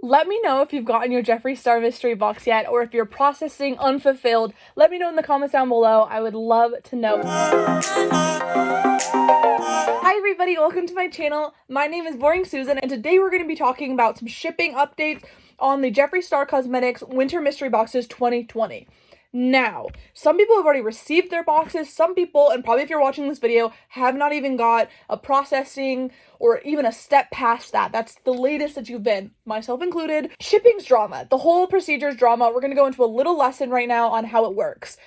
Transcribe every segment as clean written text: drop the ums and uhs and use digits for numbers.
Let me know if you've gotten your Jeffree Star mystery box yet, or if you're processing unfulfilled. Let me know in the comments down below. I would love to know. Hi everybody, welcome to my channel. My name is Boring Susan, and today we're going to be talking about some shipping updates on the Jeffree Star Cosmetics Winter Mystery Boxes 2020. Now, some people have already received their boxes, some people, and probably if you're watching this video, have not even got a processing or even a step past that. That's the latest that you've been, myself included. Shipping's drama. The whole procedure's drama. We're going to go into a little lesson right now on how it works.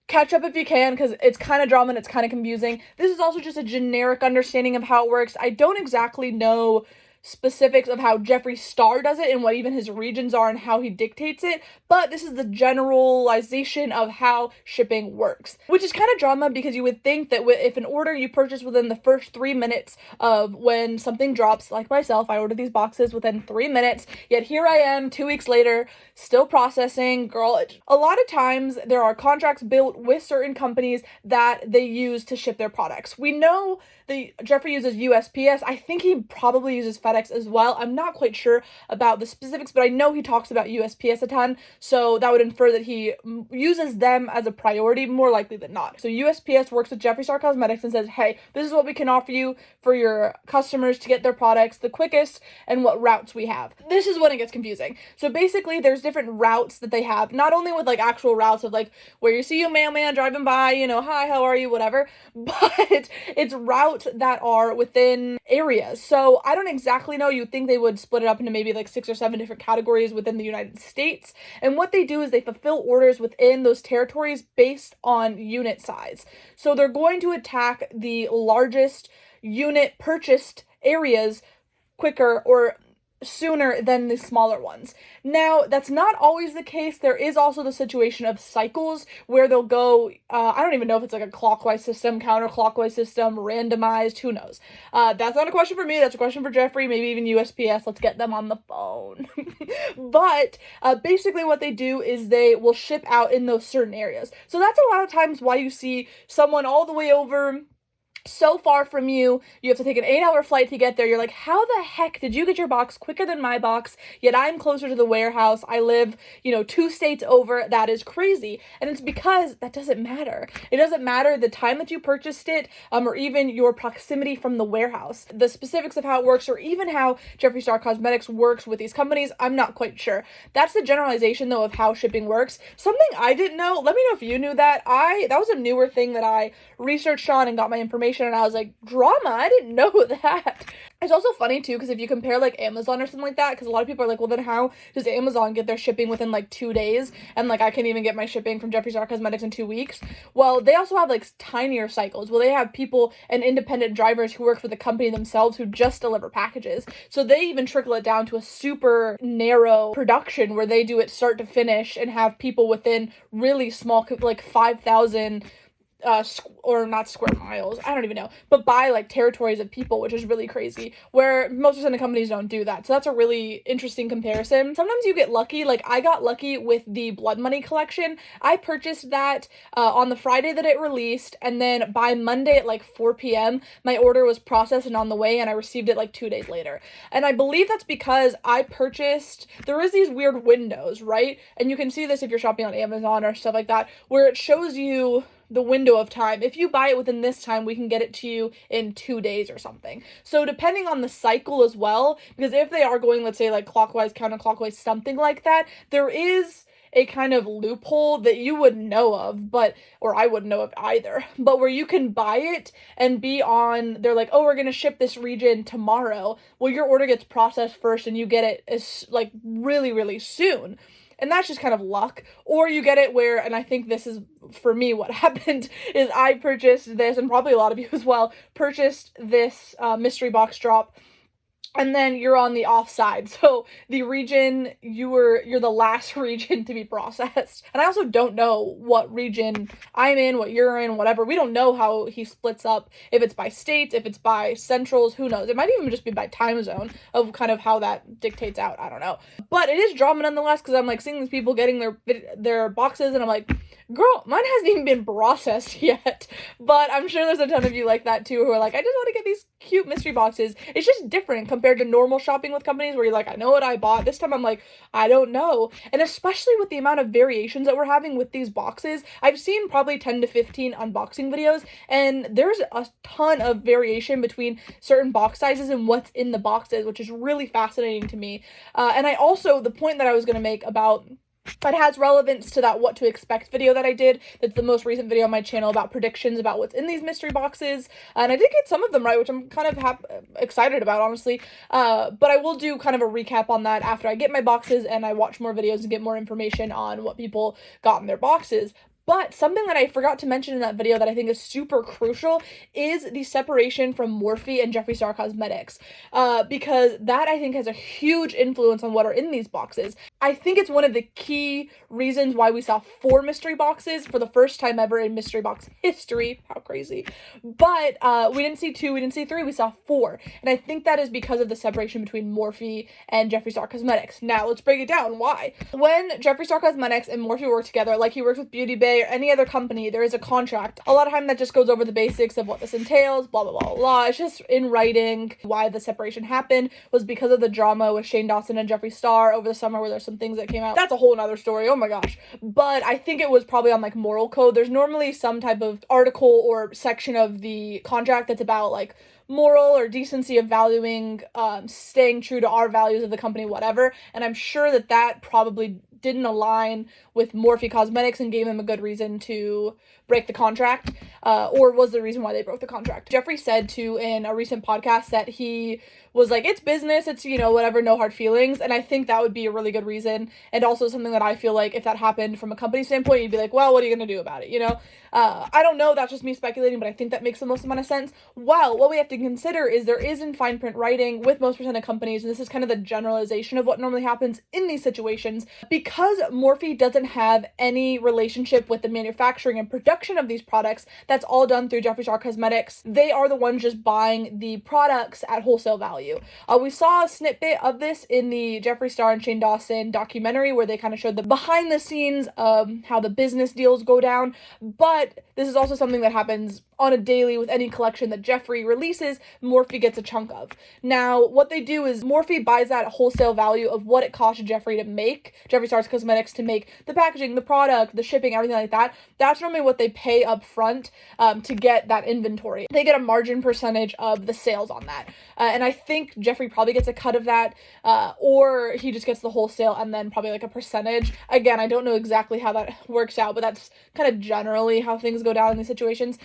Catch up if you can, because it's kind of drama and it's kind of confusing. This is also just a generic understanding of how it works. I don't exactly know specifics of how Jeffree Star does it and what even his regions are and how he dictates it, but this is the generalization of how shipping works, which is kind of drama because you would think that if an order you purchase within the first 3 minutes of when something drops, like myself, I ordered these boxes within 3 minutes, yet here I am 2 weeks later still processing. Girl, a lot of times there are contracts built with certain companies that they use to ship their products. We know Jeffree uses USPS. I think he probably uses FedEx as well. I'm not quite sure about the specifics, but I know he talks about USPS a ton, so that would infer that he uses them as a priority more likely than not. So USPS works with Jeffree Star Cosmetics and says, hey, this is what we can offer you for your customers to get their products the quickest and what routes we have. This is when it gets confusing. So basically there's different routes that they have, not only with like actual routes of like where you see a mailman driving by, you know, hi, how are you, whatever, but it's routes that are within areas. So I don't exactly know. You'd think they would split it up into maybe like 6 or 7 different categories within the United States. And what they do is they fulfill orders within those territories based on unit size. So they're going to attack the largest unit purchased areas quicker or sooner than the smaller ones. Now, that's not always the case. There is also the situation of cycles where they'll go, I don't even know if it's like a clockwise system, counterclockwise system, randomized, who knows. That's not a question for me, that's a question for Jeffree, maybe even USPS. Let's get them on the phone. But basically what they do is they will ship out in those certain areas. So that's a lot of times why you see someone all the way over so far from you, you have to take an 8-hour flight to get there. You're like, how the heck did you get your box quicker than my box, yet I'm closer to the warehouse? I live, 2 states over. That is crazy. And it's because that doesn't matter. It doesn't matter the time that you purchased it, or even your proximity from the warehouse. The specifics of how it works, or even how Jeffree Star Cosmetics works with these companies, I'm not quite sure. That's the generalization, though, of how shipping works. Something I didn't know, let me know if you knew that. That was a newer thing that I researched on and got my information, and I was like, drama, I didn't know that. It's also funny too, because if you compare like Amazon or something like that, because a lot of people are like, well, then how does Amazon get their shipping within like 2 days, and like I can't even get my shipping from Jeffree Star Cosmetics in 2 weeks? Well, they also have like tinier cycles. Well, they have people and independent drivers who work for the company themselves who just deliver packages, so they even trickle it down to a super narrow production where they do it start to finish and have people within really small, like 5,000 or not square miles, I don't even know, but by like territories of people, which is really crazy, where most of the companies don't do that. So that's a really interesting comparison. Sometimes you get lucky. Like I got lucky with the Blood Money collection. I purchased that on the Friday that it released, and then by Monday at like 4 p.m. my order was processed and on the way, and I received it like 2 days later. And I believe that's because I purchased, there is these weird windows, right? And you can see this if you're shopping on Amazon or stuff like that, where it shows you the window of time. If you buy it within this time, we can get it to you in 2 days or something. So depending on the cycle as well, because if they are going, let's say like clockwise, counterclockwise, something like that, there is a kind of loophole that you wouldn't know of, or I wouldn't know of either, but where you can buy it and be on, they're like, oh, we're going to ship this region tomorrow. Well, your order gets processed first and you get it as like really, really soon. And that's just kind of luck. Or you get it where, and I think this is, for me, what happened, is I purchased this, and probably a lot of you as well, purchased this mystery box drop, and then you're on the offside. So the region, you're the last region to be processed. And I also don't know what region I'm in, what you're in, whatever. We don't know how he splits up, if it's by states, if it's by centrals, who knows? It might even just be by time zone of kind of how that dictates out. I don't know. But it is drama nonetheless, because I'm like seeing these people getting their boxes, and I'm like, Girl, mine hasn't even been processed yet, but I'm sure there's a ton of you like that too who are like, I just want to get these cute mystery boxes. It's just different compared to normal shopping with companies where you're like, I know what I bought. This time I'm like, I don't know. And especially with the amount of variations that we're having with these boxes, I've seen probably 10 to 15 unboxing videos, and there's a ton of variation between certain box sizes and what's in the boxes, which is really fascinating to me. And I also, the point that I was going to make about that has relevance to that what to expect video that I did. That's the most recent video on my channel about predictions about what's in these mystery boxes. And I did get some of them right, which I'm kind of excited about, honestly. But I will do kind of a recap on that after I get my boxes and I watch more videos and get more information on what people got in their boxes. But something that I forgot to mention in that video that I think is super crucial is the separation from Morphe and Jeffree Star Cosmetics, because that I think has a huge influence on what are in these boxes. I think it's one of the key reasons why we saw 4 mystery boxes for the first time ever in mystery box history. How crazy. But we didn't see 2, we didn't see 3, we saw 4. And I think that is because of the separation between Morphe and Jeffree Star Cosmetics. Now, let's break it down. Why? When Jeffree Star Cosmetics and Morphe work together, like he works with Beauty Bay or any other company, there is a contract. A lot of time that just goes over the basics of what this entails, blah, blah, blah, blah. It's just in writing. Why the separation happened was because of the drama with Shane Dawson and Jeffree Star over the summer where there's some things that came out. That's a whole nother story. Oh my gosh. But I think it was probably on like moral code. There's normally some type of article or section of the contract that's about like moral or decency of valuing, staying true to our values of the company, whatever. And I'm sure that that probably didn't align with Morphe Cosmetics and gave them a good reason to break the contract, or was the reason why they broke the contract. Jeffree said too in a recent podcast that he was like, it's business, it's, you know, whatever, no hard feelings. And I think that would be a really good reason. And also something that I feel like if that happened from a company standpoint, you'd be like, well, what are you going to do about it? You know, I don't know. That's just me speculating, but I think that makes the most amount of sense. Well, what we have to consider is there is in fine print writing with most percent of companies, and this is kind of the generalization of what normally happens in these situations, because Morphe doesn't have any relationship with the manufacturing and production of these products. That's all done through Jeffree Star Cosmetics. They are the ones just buying the products at wholesale value. We saw a snippet of this in the Jeffree Star and Shane Dawson documentary where they kind of showed the behind the scenes of how the business deals go down, but this is also something that happens on a daily with any collection that Jeffree releases. Morphe gets a chunk of. Now, what they do is Morphe buys that wholesale value of what it costs Jeffree to make, Jeffree Star Cosmetics to make the packaging, the product, the shipping, everything like that. That's normally what they pay up front to get that inventory. They get a margin percentage of the sales on that. And I think Jeffree probably gets a cut of that, or he just gets the wholesale and then probably like a percentage. Again, I don't know exactly how that works out, but that's kind of generally how things go down in these situations.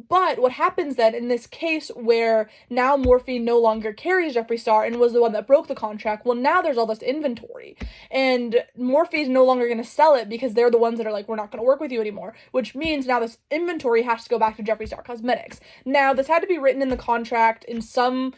But what happens then in this case where now Morphe no longer carries Jeffree Star and was the one that broke the contract, well, now there's all this inventory and Morphe is no longer going to sell it because they're the ones that are like, we're not going to work with you anymore, which means now this inventory has to go back to Jeffree Star Cosmetics. Now, this had to be written in the contract in some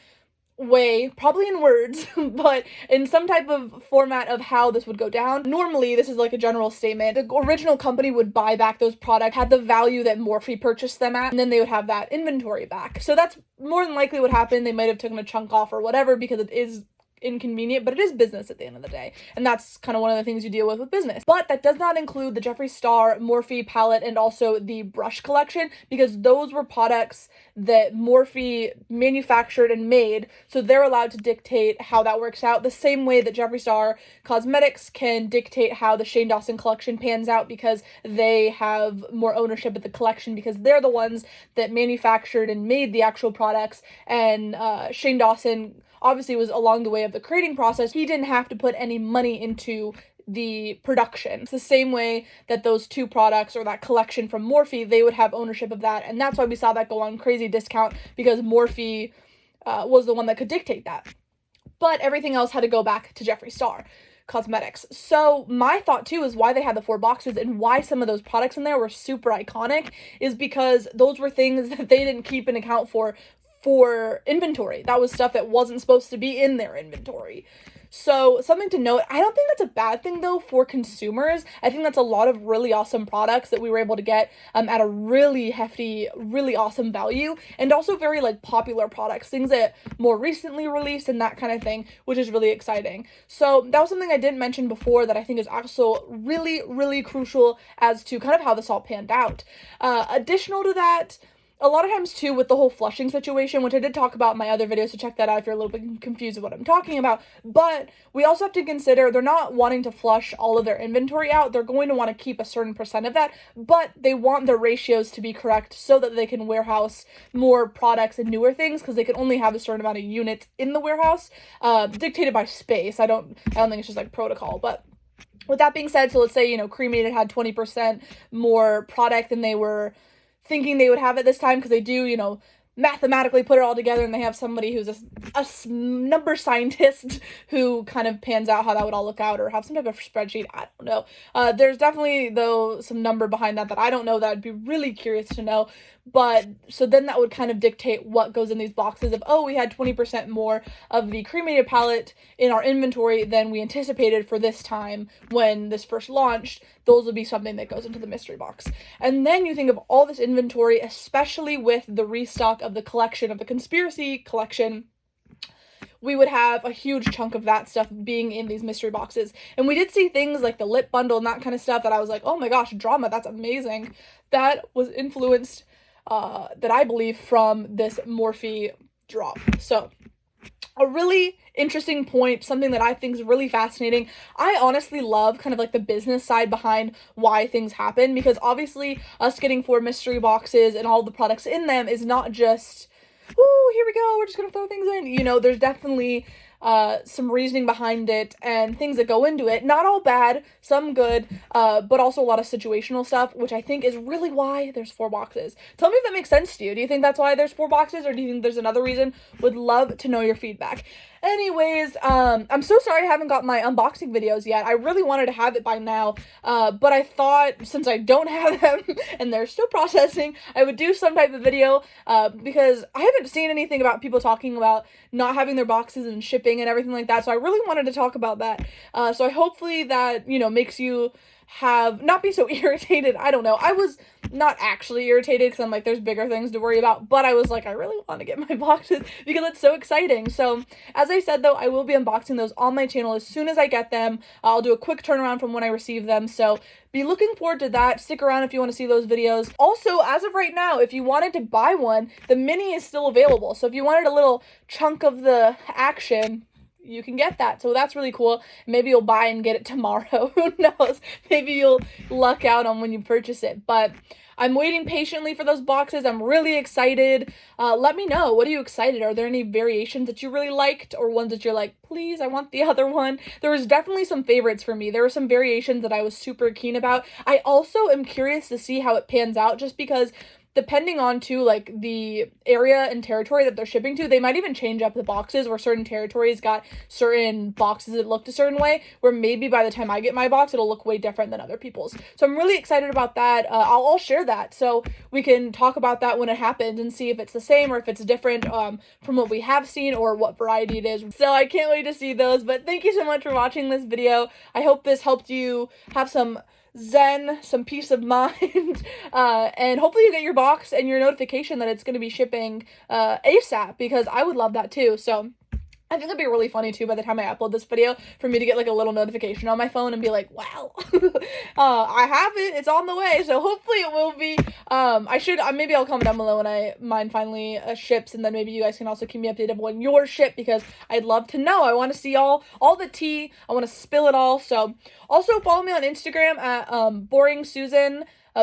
way, probably in words, but in some type of format of how this would go down. Normally, this is like a general statement. The original company would buy back those products, had the value that Morphe purchased them at, and then they would have that inventory back. So that's more than likely what happened. They might have taken a chunk off or whatever because it is inconvenient, but it is business at the end of the day, and that's kind of one of the things you deal with business. But that does not include the Jeffree Star Morphe palette and also the brush collection, because those were products that Morphe manufactured and made, so they're allowed to dictate how that works out the same way that Jeffree Star Cosmetics can dictate how the Shane Dawson collection pans out, because they have more ownership of the collection because they're the ones that manufactured and made the actual products. And Shane Dawson obviously was along the way of the creating process. He didn't have to put any money into the production. It's the same way that those two products or that collection from Morphe, they would have ownership of that. And that's why we saw that go on crazy discount, because Morphe was the one that could dictate that. But everything else had to go back to Jeffree Star Cosmetics. So my thought too is why they had the 4 boxes and why some of those products in there were super iconic is because those were things that they didn't keep an account for for inventory. That was stuff that wasn't supposed to be in their inventory. So something to note, I don't think that's a bad thing though for consumers. I think that's a lot of really awesome products that we were able to get at a really hefty, really awesome value, and also very like popular products, things that more recently released and that kind of thing, which is really exciting. So that was something I didn't mention before that I think is also really, really crucial as to kind of how this all panned out. Additional to that, a lot of times too with the whole flushing situation, which I did talk about in my other videos, so check that out if you're a little bit confused of what I'm talking about, but we also have to consider they're not wanting to flush all of their inventory out. They're going to want to keep a certain percent of that, but they want their ratios to be correct so that they can warehouse more products and newer things, because they can only have a certain amount of units in the warehouse, dictated by space. I don't think it's just like protocol, but with that being said, so let's say, Cremated had 20% more product than they were thinking they would have at this time, because they do, mathematically put it all together, and they have somebody who's a number scientist who kind of pans out how that would all look out, or have some type of spreadsheet. I don't know. There's definitely, though, some number behind that I don't know, that I'd be really curious to know. But so then that would kind of dictate what goes in these boxes of, oh, we had 20% more of the cremated palette in our inventory than we anticipated for this time when this first launched. Those would be something that goes into the mystery box. And then you think of all this inventory, especially with the restock of the collection, of the conspiracy collection, we would have a huge chunk of that stuff being in these mystery boxes. And we did see things like the lip bundle and that kind of stuff that I was like, oh my gosh, drama, that's amazing. That was influenced, that I believe, from this Morphe drop. So a really interesting point, something that I think is really fascinating. I honestly love kind of like the business side behind why things happen, because obviously us getting 4 mystery boxes and all the products in them is not just, ooh, here we go, we're just gonna throw things in. There's definitely some reasoning behind it and things that go into it. Not all bad, some good, but also a lot of situational stuff, which I think is really why there's 4 boxes. Tell me if that makes sense to you. Do you think that's why there's 4 boxes, or do you think there's another reason? Would love to know your feedback. Anyways, I'm so sorry I haven't got my unboxing videos yet. I really wanted to have it by now, but I thought since I don't have them and they're still processing, I would do some type of video, because I haven't seen anything about people talking about not having their boxes and shipping and everything like that, so I really wanted to talk about that. So hopefully that, makes you not be so irritated. I don't know. I was not actually irritated, because I'm like, there's bigger things to worry about, but I was like, I really want to get my boxes because it's so exciting. So as I said though, I will be unboxing those on my channel as soon as I get them. I'll do a quick turnaround from when I receive them, so be looking forward to that. Stick around if you want to see those videos. Also, as of right now, if you wanted to buy one, the mini is still available. So if you wanted a little chunk of the action, you can get that. So that's really cool. Maybe you'll buy and get it tomorrow. Who knows? Maybe you'll luck out on when you purchase it. But I'm waiting patiently for those boxes. I'm really excited. Let me know. What are you excited? Are there any variations that you really liked, or ones that you're like, please, I want the other one? There was definitely some favorites for me. There were some variations that I was super keen about. I also am curious to see how it pans out, just because depending on too, like the area and territory that they're shipping to, they might even change up the boxes, where certain territories got certain boxes that looked a certain way, where maybe by the time I get my box, it'll look way different than other people's. So I'm really excited about that. I'll share that, so we can talk about that when it happens and see if it's the same or if it's different from what we have seen, or what variety it is. So I can't wait to see those. But thank you so much for watching this video. I hope this helped you have some zen, some peace of mind, and hopefully you get your box and your notification that it's going to be shipping ASAP, because I would love that too. So I think it'd be really funny too by the time I upload this video for me to get like a little notification on my phone and be like, wow, I have it, it's on the way. So hopefully it will be. Maybe I'll comment down below when mine finally ships, and then maybe you guys can also keep me updated when yours ship, because I'd love to know. I want to see all the tea. I want to spill it all. So also follow me on Instagram at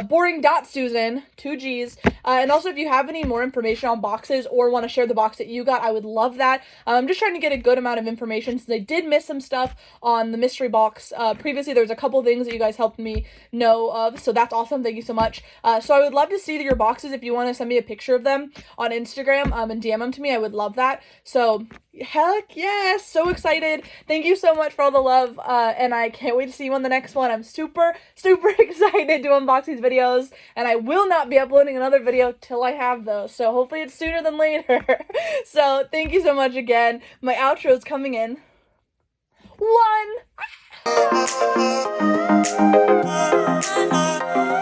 boring.susan, 2 G's. And also if you have any more information on boxes, or want to share the box that you got, I would love that. I'm just trying to get a good amount of information, since I did miss some stuff on the mystery box. Previously there was a couple things that you guys helped me know of, so that's awesome. Thank you so much. So I would love to see your boxes. If you want to send me a picture of them on Instagram and DM them to me, I would love that. So Heck yes, so excited. Thank you so much for all the love, and I can't wait to see you on the next one. I'm super excited to unbox these videos, and I will not be uploading another video till I have those, so hopefully it's sooner than later. So thank you so much again. My outro is coming in 1.